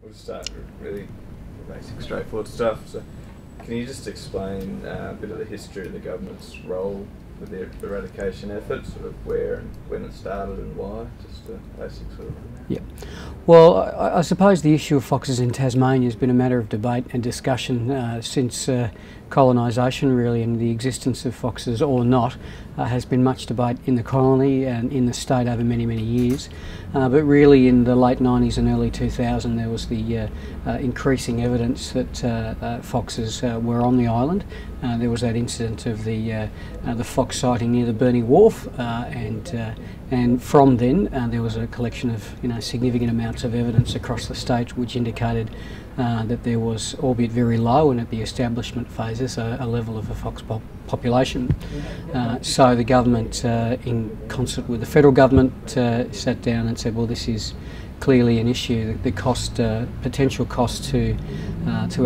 we'll start with really basic, straightforward stuff. So, can you just explain a bit of the history of the government's role with the eradication effort, sort of where and when it started and why? Just a basic sort of. Yeah. Well, I suppose the issue of foxes in Tasmania has been a matter of debate and discussion since colonisation, really, and the existence of foxes or not has been much debate in the colony and in the state over many, many years. But really in the late 90s and early 2000s there was the increasing evidence that foxes were on the island. There was that incident of the fox sighting near the Burnie Wharf, and from then there was a collection of significant amounts of evidence across the state which indicated that there was, albeit very low and at the establishment phases, a level of a fox population. So the government, in concert with the federal government, sat down and said, well, this is clearly an issue. The cost, potential cost to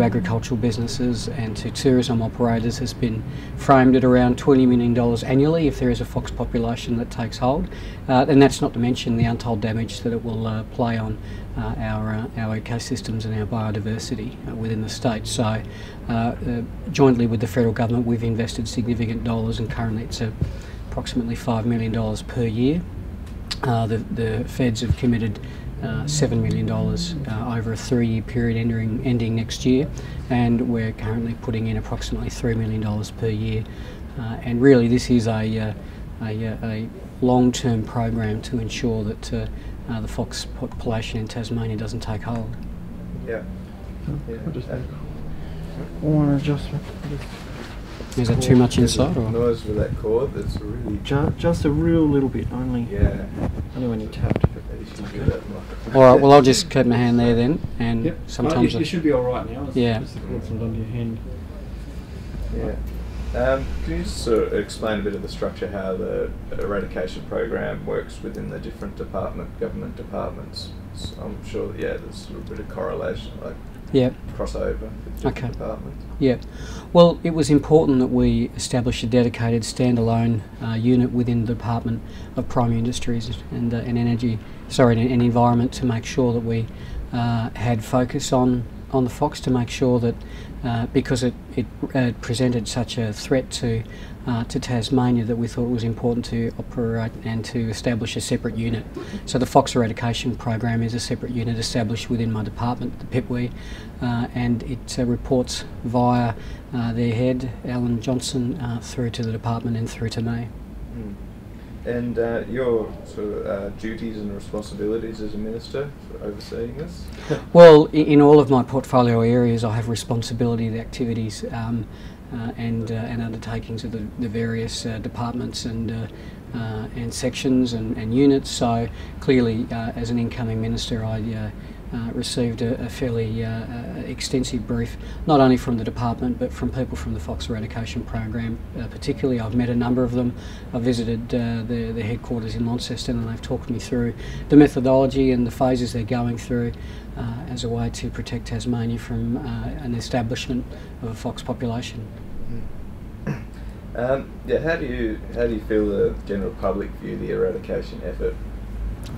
agricultural businesses and to tourism operators has been framed at around $20 million annually if there is a fox population that takes hold, and that's not to mention the untold damage that it will play on our ecosystems and our biodiversity within the state. So jointly with the federal government we've invested significant dollars, and currently it's approximately $5 million per year. The feds have committed $7 million over a 3-year period ending next year, and we're currently putting in approximately $3 million per year. And really this is a long-term program to ensure that the fox population in Tasmania doesn't take hold. Yeah. One adjustment. Is that too much inside? Or? Noise with that cord, that's really... Just a real little bit, only. Yeah. Only when you tapped. Okay. Alright, well I'll just keep my hand there then, and yep. sometimes... You should be alright now. Yeah. Just the cord's not under your hand. Yeah. Can you just sort of explain a bit of the structure, how the eradication program works within the different government departments? So I'm sure that, there's sort of a bit of correlation, like crossover with different departments. Yeah. Well, it was important that we establish a dedicated standalone unit within the Department of Primary Industries and Environment to make sure that we had focus on the fox, to make sure that because it presented such a threat to Tasmania, that we thought it was important to operate and to establish a separate unit. So the fox eradication program is a separate unit established within my department, the PIPWE, and it reports via their head, Alan Johnson, through to the department and through to me. Mm. And your sort of duties and responsibilities as a minister for overseeing this? Well, in all of my portfolio areas I have responsibility of the activities and undertakings of the various departments and sections and units. So clearly as an incoming minister I received a fairly extensive brief, not only from the department but from people from the fox eradication program particularly. I've met a number of them. I've visited the headquarters in Launceston, and they've talked me through the methodology and the phases they're going through as a way to protect Tasmania from an establishment of a fox population. How do you feel the general public view the eradication effort?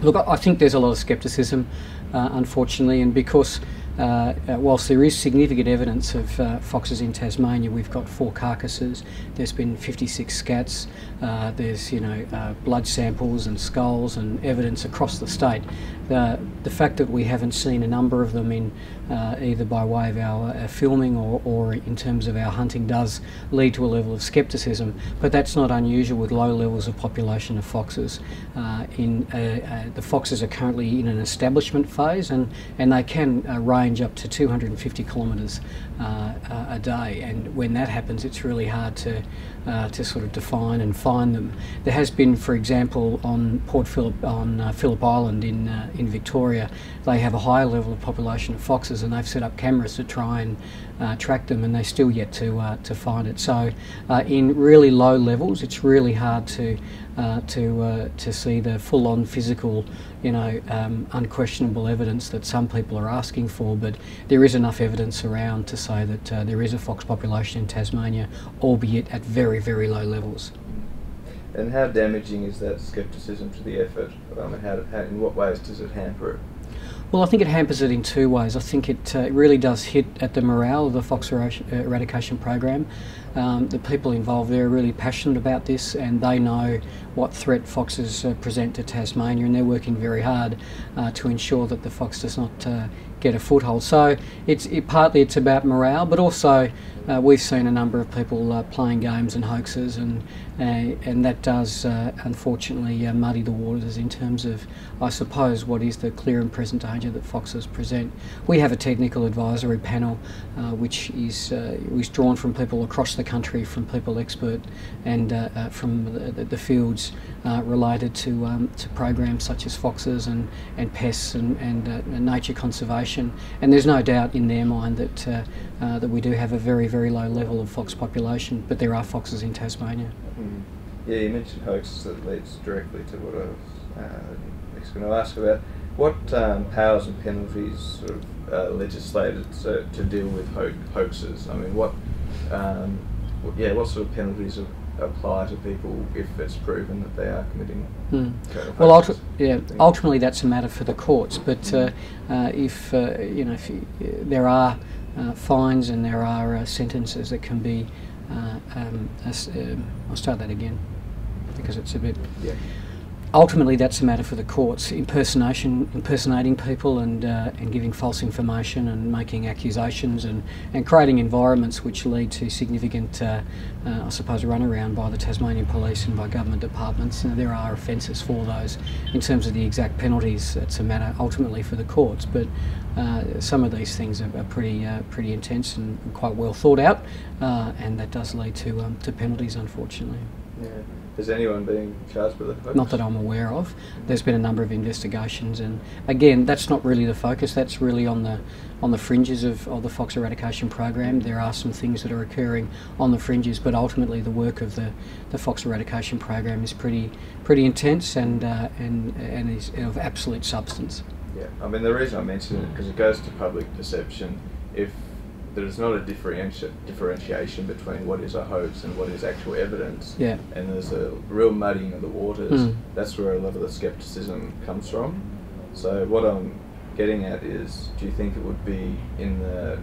Look, I think there's a lot of scepticism, unfortunately, and because whilst there is significant evidence of foxes in Tasmania, we've got 4 carcasses, there's been 56 scats, there's blood samples and skulls and evidence across the state. The fact that we haven't seen a number of them in either by way of our filming or in terms of our hunting does lead to a level of scepticism, but that's not unusual with low levels of population of foxes. The foxes are currently in an establishment phase, and they can range up to 250 kilometres a day, and when that happens it's really hard to sort of define and find them. There has been, for example, on Port Phillip, on Phillip Island in Victoria, they have a higher level of population of foxes, and they've set up cameras to try and track them, and they're still yet to find it. So in really low levels it's really hard to see the full-on physical, unquestionable evidence that some people are asking for, but there is enough evidence around to say that there is a fox population in Tasmania, albeit at very, very low levels. And how damaging is that scepticism to the effort? In what ways does it hamper it? Well, I think it hampers it in two ways. I think it really does hit at the morale of the fox eradication program. The people involved there are really passionate about this, and they know what threat foxes present to Tasmania, and they're working very hard to ensure that the fox does not get a foothold. So partly it's about morale, but also we've seen a number of people playing games and hoaxes, and that does unfortunately muddy the waters in terms of, I suppose, what is the clear and present danger that foxes present. We have a technical advisory panel which is drawn from people across the country, from people expert and from the fields related to programs such as foxes and pests and nature conservation. And there's no doubt in their mind that we do have a very, very low level of fox population, but there are foxes in Tasmania. Mm. Yeah, you mentioned hoaxes. That leads directly to what I was next going to ask about. What powers and penalties sort of legislated to deal with hoaxes? I mean, what sort of penalties apply to people if it's proven that they are committing hoaxes? Well, ultimately that's a matter for the courts. But if there are fines and there are sentences that can be. I'll start that again because it's a bit. Yeah. Ultimately, that's a matter for the courts. Impersonating people and giving false information and making accusations and creating environments which lead to significant, I suppose, runaround by the Tasmanian police and by government departments. And there are offences for those. In terms of the exact penalties, it's a matter ultimately for the courts. But some of these things are pretty intense and quite well thought out, and that does lead to penalties, unfortunately. Yeah. Is anyone being charged with a hoax? Not that I'm aware of. There's been a number of investigations, and again, that's not really the focus. That's really on the fringes of the fox eradication program. There are some things that are occurring on the fringes, but ultimately the work of the fox eradication program is pretty intense and is of absolute substance. Yeah, I mean the reason I mention it because it goes to public perception. If there's not a differentiation between what is a hoax and what is actual evidence, yeah, and there's a real muddying of the waters, that's where a lot of the scepticism comes from. So what I'm getting at is, do you think it would be in the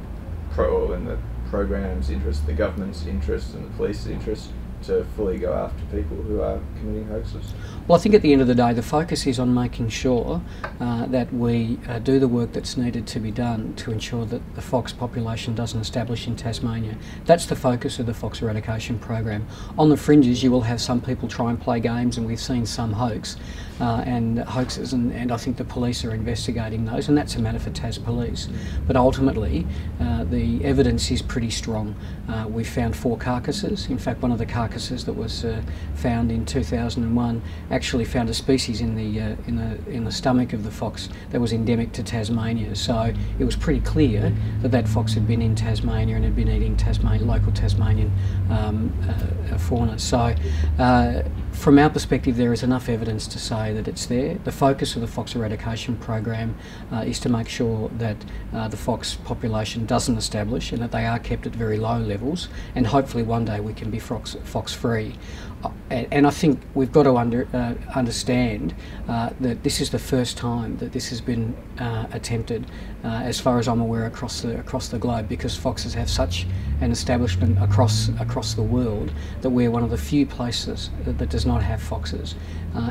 program's interest, the government's interest and the police's interest to fully go after people who are committing hoaxes? Well, I think at the end of the day, the focus is on making sure that we do the work that's needed to be done to ensure that the fox population doesn't establish in Tasmania. That's the focus of the fox eradication program. On the fringes, you will have some people try and play games, and we've seen some hoaxes, and I think the police are investigating those, and that's a matter for Tas Police. But ultimately, the evidence is pretty strong. We found 4 carcasses. In fact, one of the carcasses that was found in 2001 actually found a species in the stomach of the fox that was endemic to Tasmania. So it was pretty clear that that fox had been in Tasmania and had been eating local Tasmanian fauna. So from our perspective, there is enough evidence to say that it's there. The focus of the fox eradication program is to make sure that the fox population doesn't establish and that they are kept at very low levels, and hopefully one day we can be fox free. And I think we've got to understand that this is the first time that this has been attempted, as far as I'm aware, across the globe, because foxes have such an establishment across the world that we're one of the few places that does not have foxes,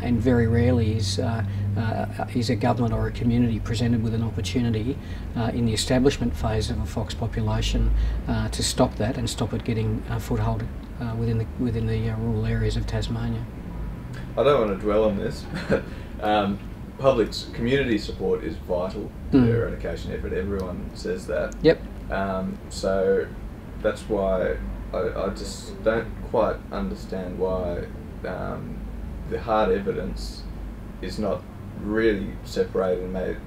and very rarely is a government or a community presented with an opportunity in the establishment phase of a fox population to stop that and stop it getting a foothold within the rural areas of Tasmania. I don't want to dwell on this, but community support is vital to the eradication effort. Everyone says that. Yep. So that's why I just don't quite understand why the hard evidence is not really separated and made,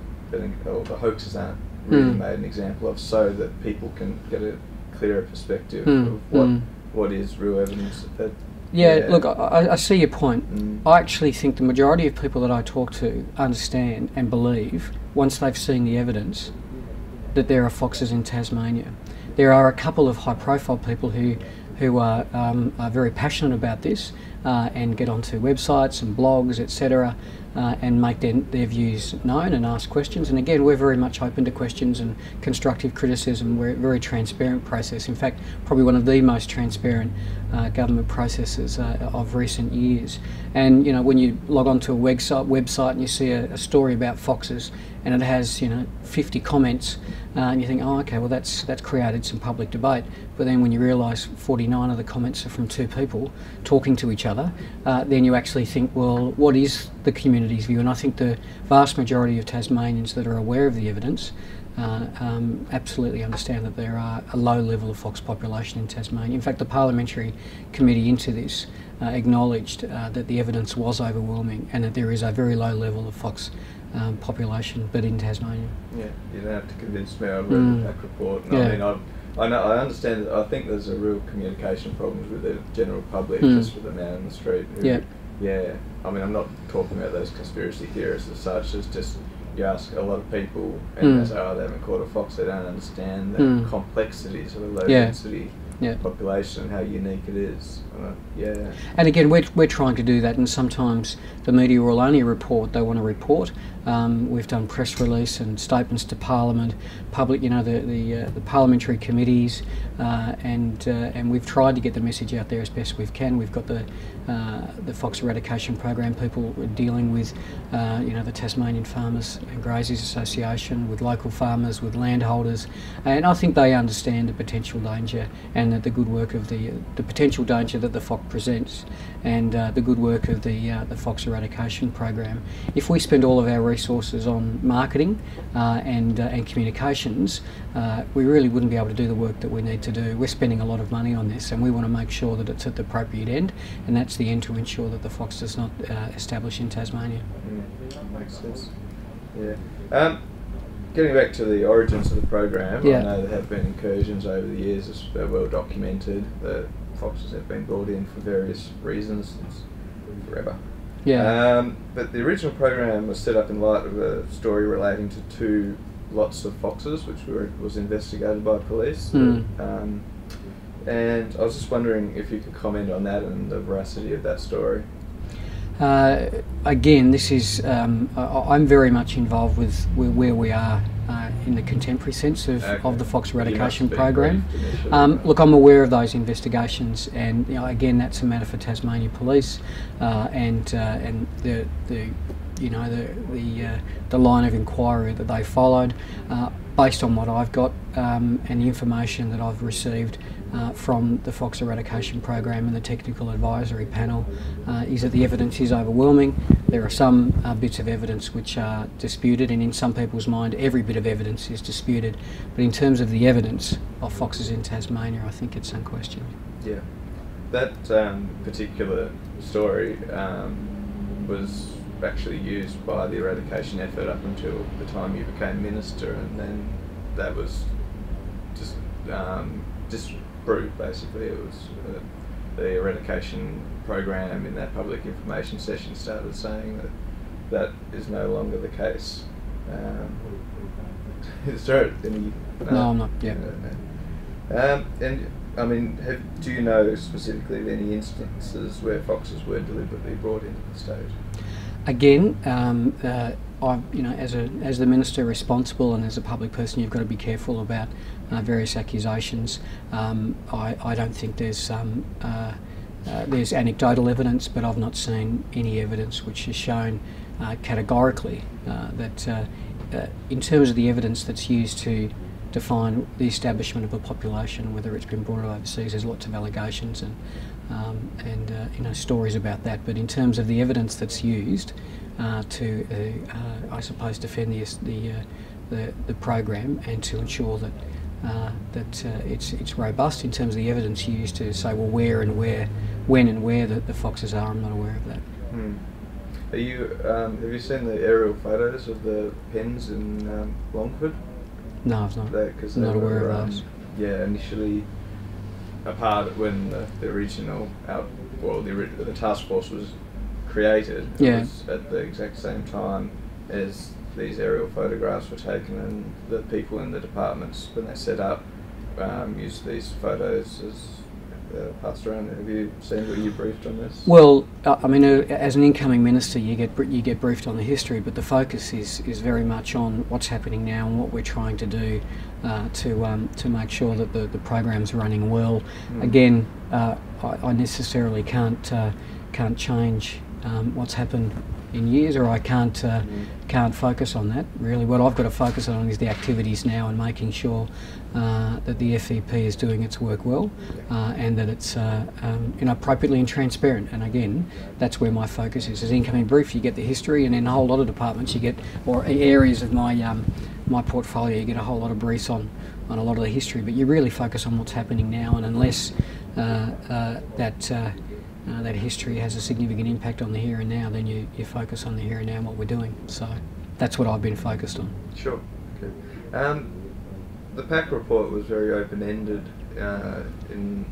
or the hoaxes aren't really made an example of, so that people can get a clearer perspective of what is real evidence. Look, I see your point. I actually think the majority of people that I talk to understand and believe, once they've seen the evidence, that there are foxes in Tasmania. There are a couple of high-profile people who are very passionate about this, and get onto websites and blogs, etc., and make their views known and ask questions. And again, we're very much open to questions and constructive criticism. We're a very transparent process. In fact, probably one of the most transparent government processes of recent years. And when you log onto a website and you see a story about foxes and it has 50 comments, and you think, oh, okay, well that's created some public debate. But then when you realise 49 of the comments are from two people talking to each other, then you actually think, well, what is the community's view? And I think the vast majority of Tasmanians that are aware of the evidence absolutely understand that there are a low level of fox population in Tasmania. In fact, the parliamentary committee into this acknowledged that the evidence was overwhelming and that there is a very low level of fox population, but in Tasmania. Yeah, you don't have to convince me. I've read the PAC report, and Yeah. I understand that. I think there's a real communication problems with the general public, just with the man in the street. Yeah. I mean, I'm not talking about those conspiracy theorists as such. It's just you ask a lot of people, and they say, "Oh, they haven't caught a fox." They don't understand the complexities of a low density population and how unique it is. And again, we're trying to do that, and sometimes the media will only report they want to report. We've done press release and statements to Parliament, public, the parliamentary committees, and we've tried to get the message out there as best we can. We've got the fox eradication program people dealing with, the Tasmanian Farmers and Graziers Association, with local farmers, with landholders, and I think they understand the potential danger and the good work of the potential danger that the fox presents, and the good work of the fox eradication program. If we spend all of our resources on marketing and communications, we really wouldn't be able to do the work that we need to do. We're spending a lot of money on this, and we want to make sure that it's at the appropriate end, and that's the end to ensure that the fox does not establish in Tasmania. Makes sense. Yeah. Getting back to the origins of the program, I know there have been incursions over the years. It's well documented. The foxes have been brought in for various reasons since forever. But the original program was set up in light of a story relating to two lots of foxes, which was investigated by police. And I was just wondering if you could comment on that and the veracity of that story. Again, this is I'm very much involved with where we are in the contemporary sense of the fox eradication program. Look, I'm aware of those investigations, and again, that's a matter for Tasmania Police and the line of inquiry that they followed. Based on what I've got and the information that I've received from the fox eradication program and the technical advisory panel, is that the evidence is overwhelming. There are some bits of evidence which are disputed, and in some people's mind every bit of evidence is disputed, but in terms of the evidence of foxes in Tasmania, I think it's unquestioned. Yeah, that particular story was actually used by the eradication effort up until the time you became Minister, and then that was just disproved basically. It was the eradication program in that public information session started saying that is no longer the case. Is there any? No, I'm not. Yeah. And I mean, do you know specifically of any instances where foxes were deliberately brought into the state? Again, as the Minister responsible and as a public person, you've got to be careful about various accusations. I don't think there's anecdotal evidence, but I've not seen any evidence which has shown categorically that in terms of the evidence that's used to define the establishment of a population, whether it's been brought overseas, there's lots of allegations and stories about that. But in terms of the evidence that's used to, I suppose, defend the program and to ensure that it's robust in terms of the evidence used to say, well, when and where the foxes are, I'm not aware of that. Are you? Have you seen the aerial photos of the pens in Longford? No, I've not. I'm not aware of those. Yeah, initially, apart when the original the task force was created, it was at the exact same time as these aerial photographs were taken, and the people in the departments, when they set up, used these photos as passed around. Have you seen, were you briefed on this? Well, I mean, as an incoming minister, you get briefed on the history, but the focus is very much on what's happening now and what we're trying to do to make sure that the program's running well. Again, I necessarily can't change what's happened in years, or I can't focus on that. Really, what I've got to focus on is the activities now and making sure that the FEP is doing its work well, and that it's appropriately and transparent. And again, that's where my focus is. As incoming brief, you get the history, and in a whole lot of departments, you get, or areas of my portfolio, you get a whole lot of briefs on a lot of the history. But you really focus on what's happening now, and unless that history has a significant impact on the here and now, then you focus on the here and now and what we're doing. So that's what I've been focused on. Sure. Okay. The PAC report was very open-ended in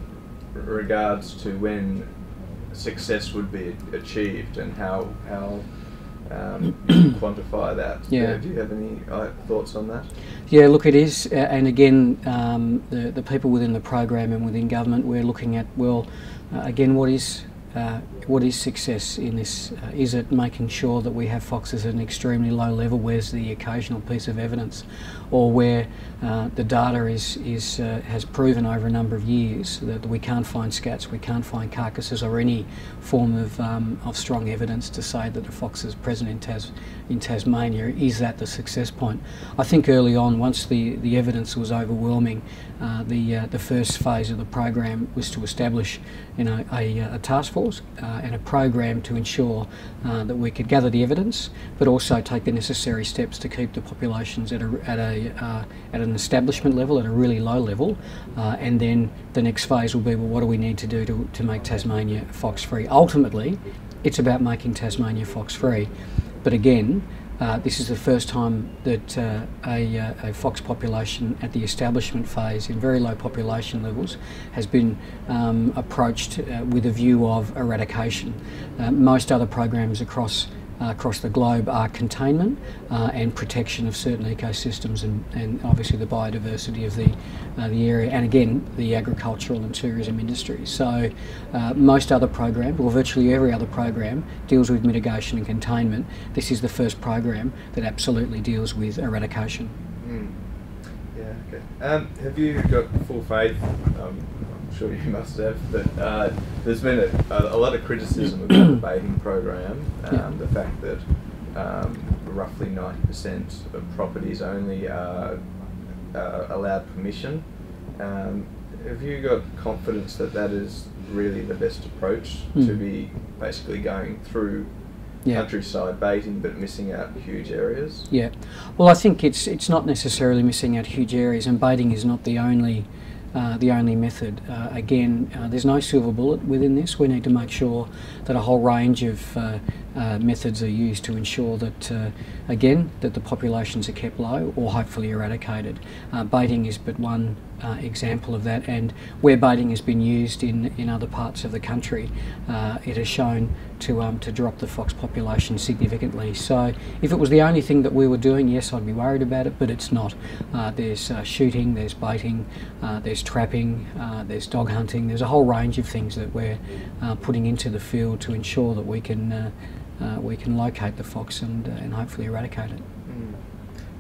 regards to when success would be achieved and how you quantify that. Yeah. Do you have any thoughts on that? Yeah, look, it is, and again, the people within the program and within government, we're looking at, well, again, what is success in this? Is it making sure that we have foxes at an extremely low level? Where's the occasional piece of evidence, or where the data has proven over a number of years that we can't find scats, we can't find carcasses, or any form of strong evidence to say that the fox is present in Tasmania? Is that the success point? I think early on, once the evidence was overwhelming, the first phase of the program was to establish a task force and a program to ensure that we could gather the evidence, but also take the necessary steps to keep the populations at an establishment level, at a really low level, and then the next phase will be, well, what do we need to do to make Tasmania fox-free? Ultimately, it's about making Tasmania fox-free, but again, this is the first time that a fox population at the establishment phase in very low population levels has been approached with a view of eradication. Most other programs across the globe are containment and protection of certain ecosystems and obviously the biodiversity of the area, and again the agricultural and tourism industries. So most other programs, or virtually every other program, deals with mitigation and containment. This is the first program that absolutely deals with eradication. Yeah, okay. Have you got full faith? I'm sure you must have, but there's been a lot of criticism about the baiting program. The fact that roughly 90% of properties only are allowed permission. Have you got confidence that that is really the best approach to be basically going through countryside baiting but missing out huge areas? Yeah. Well, I think it's not necessarily missing out huge areas, and baiting is not the only method. Again, there's no silver bullet within this. We need to make sure that a whole range of methods are used to ensure that, again, that the populations are kept low or hopefully eradicated. Baiting is but one example of that, and where baiting has been used in other parts of the country, it has shown to drop the fox population significantly. So if it was the only thing that we were doing, yes, I'd be worried about it, but it's not. There's shooting, there's baiting, there's trapping, there's dog hunting. There's a whole range of things that we're putting into the field to ensure that we can locate the fox and hopefully eradicate it.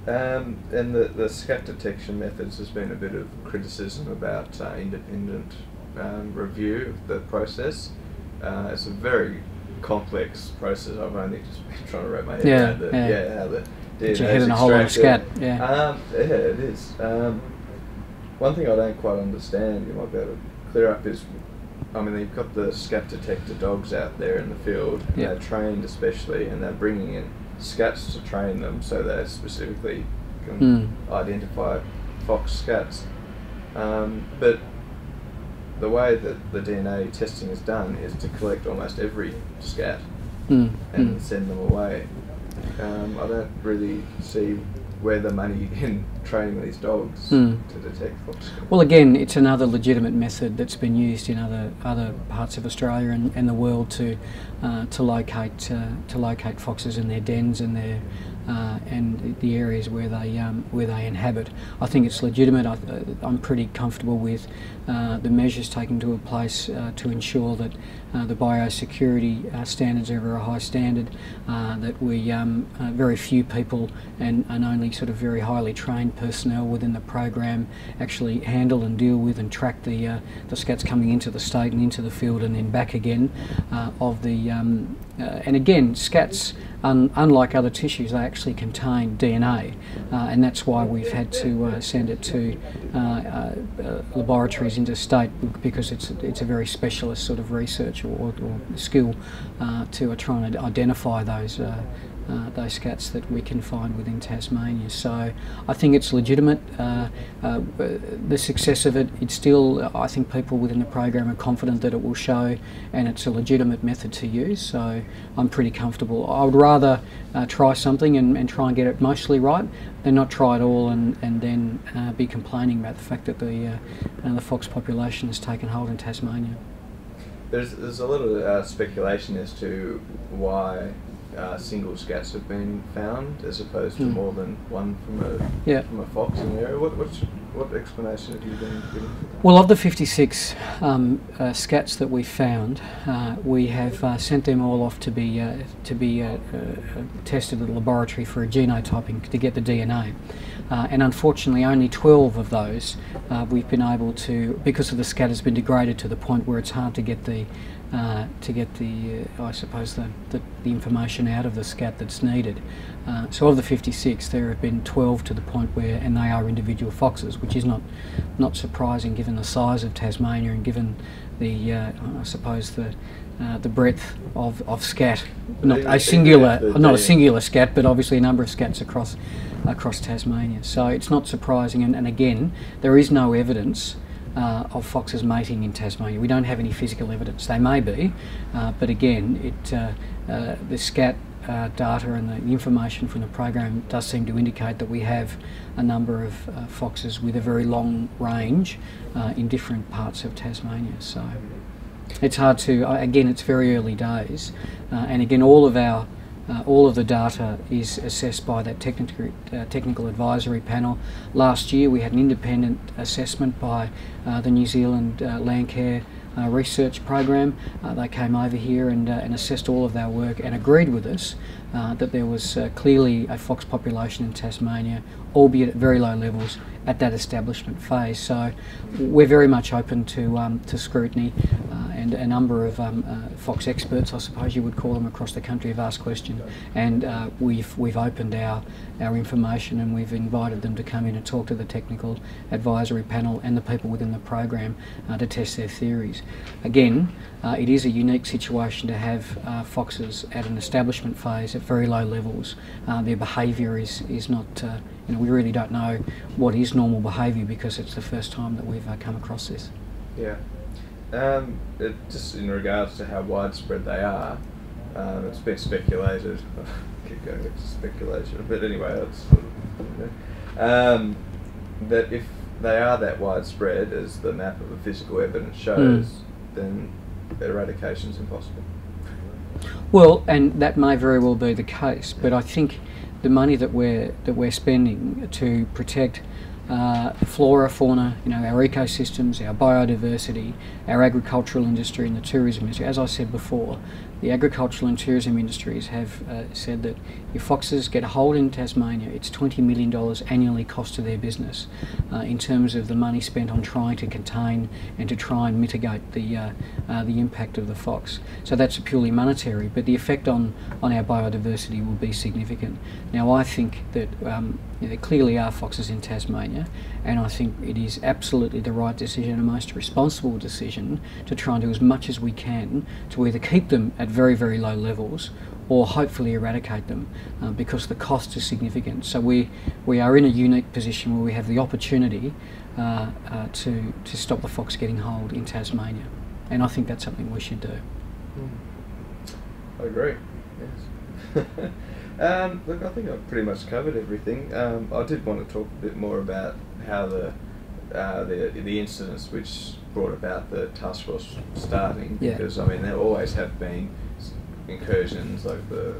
And the scat detection methods, has been a bit of criticism about independent review of the process. It's a very complex process. I've only just been trying to wrap my head around how the DNA your head in a whole lot of scat. Yeah, it is. One thing I don't quite understand, you might be able to clear up, is, I mean, they've got the scat detector dogs out there in the field, and they're trained especially, and they're bringing in scats to train them so they specifically can identify fox scats. But the way that the DNA testing is done is to collect almost every scat and send them away. I don't really see where the money in training these dogs to detect fox scats. Well, again, it's another legitimate method that's been used in other parts of Australia and the world to locate foxes in their dens and and the areas where they inhabit. I think it's legitimate. I'm pretty comfortable with the measures taken to a place to ensure that the biosecurity standards are a very high standard, that we very few people and only sort of very highly trained personnel within the program actually handle and deal with and track the scats coming into the state and into the field and then back again. And again, scats, unlike other tissues, they actually contain DNA, and that's why we've had to send it to laboratories interstate, because it's a very specialist sort of research or skill to try and identify those scats that we can find within Tasmania. So I think it's legitimate. The success of it, it's still, I think people within the program are confident that it will show, and it's a legitimate method to use, so I'm pretty comfortable. I would rather try something and try and get it mostly right than not try it all and then be complaining about the fact that the fox population has taken hold in Tasmania. There's a lot of speculation as to why single scats have been found as opposed to more than one from a fox in the area. What explanation have you been given? Well, of the 56 scats that we found, we have sent them all off to be tested at the laboratory for a genotyping to get the DNA. And unfortunately, only 12 of those we've been able to, because of the scat has been degraded to the point where it's hard to get the I suppose the information out of the scat that's needed. So of the 56, there have been 12 to the point where, and they are individual foxes, which is not surprising given the size of Tasmania and given the I suppose the breadth of scat, not a singular scat, but obviously a number of scats across Tasmania. So it's not surprising, and again, there is no evidence of foxes mating in Tasmania. We don't have any physical evidence. They may be, but again, the scat data and the information from the program does seem to indicate that we have a number of foxes with a very long range in different parts of Tasmania. So it's hard to, again, it's very early days, and again, all of the data is assessed by that technical advisory panel. Last year we had an independent assessment by the New Zealand Landcare research program. They came over here and assessed all of our work and agreed with us that there was clearly a fox population in Tasmania, albeit at very low levels, at that establishment phase. So we're very much open to scrutiny, and a number of fox experts, I suppose you would call them, across the country have asked questions, and we've opened our information, and we've invited them to come in and talk to the technical advisory panel and the people within the program to test their theories. Again, it is a unique situation to have foxes at an establishment phase at very low levels. Their behaviour is not, we really don't know what is normal behaviour because it's the first time that we've come across this. Yeah. Just in regards to how widespread they are, it's been speculated. Keep going into speculation, but anyway, that's sort of, that if they are that widespread as the map of the physical evidence shows, then eradication's impossible. Well, and that may very well be the case, but I think the money that we're spending to protect flora, fauna, our ecosystems, our biodiversity, our agricultural industry and the tourism industry. As I said before, the agricultural and tourism industries have said that if foxes get a hold in Tasmania, it's $20 million annually cost to their business in terms of the money spent on trying to contain and to try and mitigate the impact of the fox. So that's purely monetary, but the effect on our biodiversity will be significant. Now, I think that there clearly are foxes in Tasmania, and I think it is absolutely the right decision, a most responsible decision, to try and do as much as we can to either keep them at very, very low levels or hopefully eradicate them because the cost is significant. So we are in a unique position where we have the opportunity to stop the fox getting hold in Tasmania, and I think that's something we should do. I agree, yes. Look, I think I've pretty much covered everything. I did want to talk a bit more about how the incidents which brought about the task force starting, because I mean there always have been incursions like the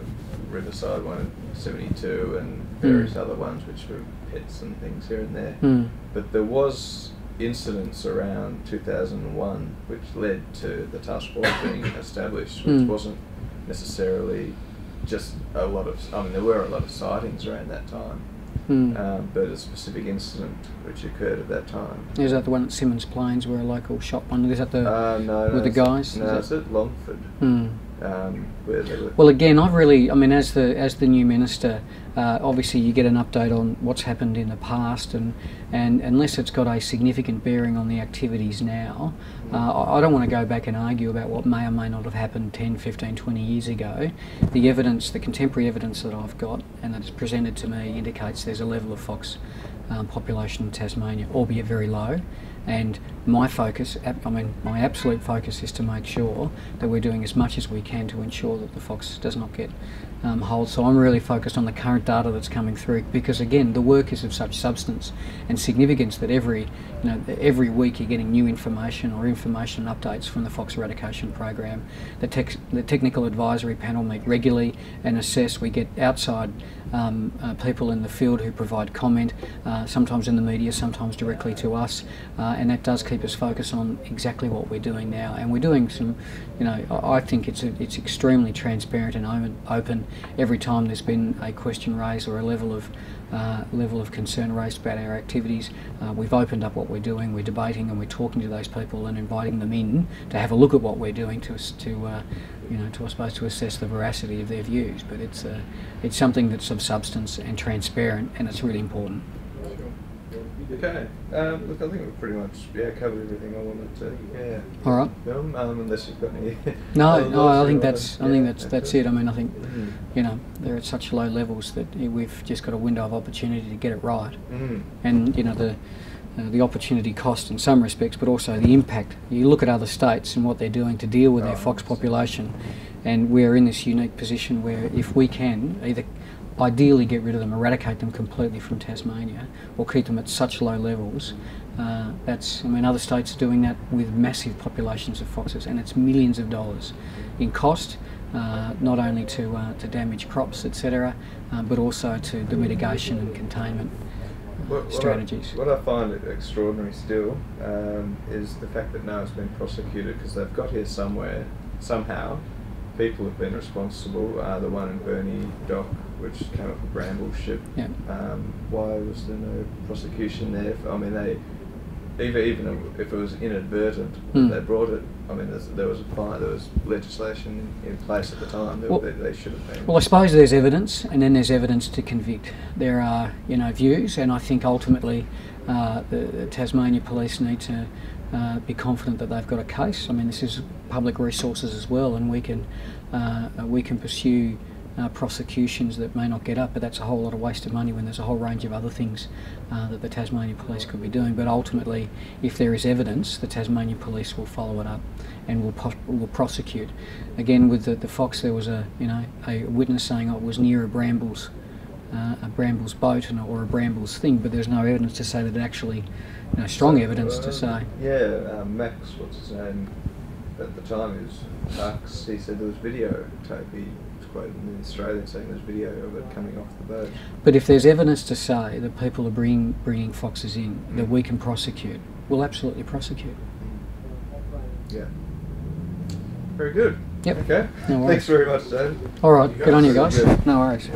Riverside one 72 and various other ones which were pets and things here and there. But there was incidents around 2001 which led to the task force being established, which wasn't necessarily just a lot of, I mean there were a lot of sightings around that time, but a specific incident which occurred at that time. Is that the one at Simmons Plains where a local shot one? Is that the no, with the guys? No, it's at Longford. Where they were. Well, again, I mean, as the new minister, obviously you get an update on what's happened in the past, and unless it's got a significant bearing on the activities now, I don't want to go back and argue about what may or may not have happened 10, 15, 20 years ago. The evidence, the contemporary evidence that I've got and that is presented to me indicates there's a level of fox population in Tasmania, albeit very low. And my focus, I mean, my absolute focus is to make sure that we're doing as much as we can to ensure that the fox does not get hold. So I'm really focused on the current data that's coming through, because again, the work is of such substance and significance that every week you're getting new information or information updates from the fox eradication program. The technical advisory panel meet regularly and assess. We get outside people in the field who provide comment, sometimes in the media, sometimes directly to us, and that does keep us focused on exactly what we're doing now. And we're doing some, I think it's extremely transparent and open. Every time there's been a question raised or a level of concern raised about our activities, we've opened up what we're doing. We're debating and we're talking to those people and inviting them in to have a look at what we're doing to I suppose to assess the veracity of their views. But it's something that's of substance and transparent, and it's really important. Okay. Look, I think we've pretty much covered everything I wanted to. All right. Film, unless you've got any. No, I think that's it. I mean, I think they're at such low levels that we've just got a window of opportunity to get it right, and the opportunity cost in some respects, but also the impact. You look at other states and what they're doing to deal with their fox population, and we're in this unique position where if we can either ideally get rid of them, eradicate them completely from Tasmania, or keep them at such low levels, other states are doing that with massive populations of foxes, and it's millions of dollars in cost, not only to damage crops, etc., but also to the mitigation and containment strategies. What I find extraordinary still is the fact that no one's been prosecuted, because they've got here somewhere, somehow. People have been responsible. The one in Burnie Dock, which came up with Bramble ship. Yeah. Why was there no prosecution there? I mean, even if it was inadvertent, they brought it. I mean, there was legislation in place at the time. They should have been. Well, I suppose there's evidence, and then there's evidence to convict. There are views, and I think ultimately the Tasmania Police need to be confident that they've got a case. I mean, this is public resources as well, and we can pursue prosecutions that may not get up, but that's a whole lot of waste of money when there's a whole range of other things that the Tasmanian Police could be doing. But ultimately, if there is evidence, the Tasmanian Police will follow it up and will prosecute. Again, with the fox, there was a witness saying it was near a brambles boat or a brambles thing, but there's no evidence to say that it actually, strong evidence to say. Yeah, Max, what's his name? At the time, he was Max. He said there was videotape. He was quoted in the Australian saying there's video of it coming off the boat. But if there's evidence to say that people are bringing foxes in that we can prosecute, we'll absolutely prosecute. Yeah. Very good. Yep. Okay. No worries. Thanks very much, David. All right. Good on you guys. No worries.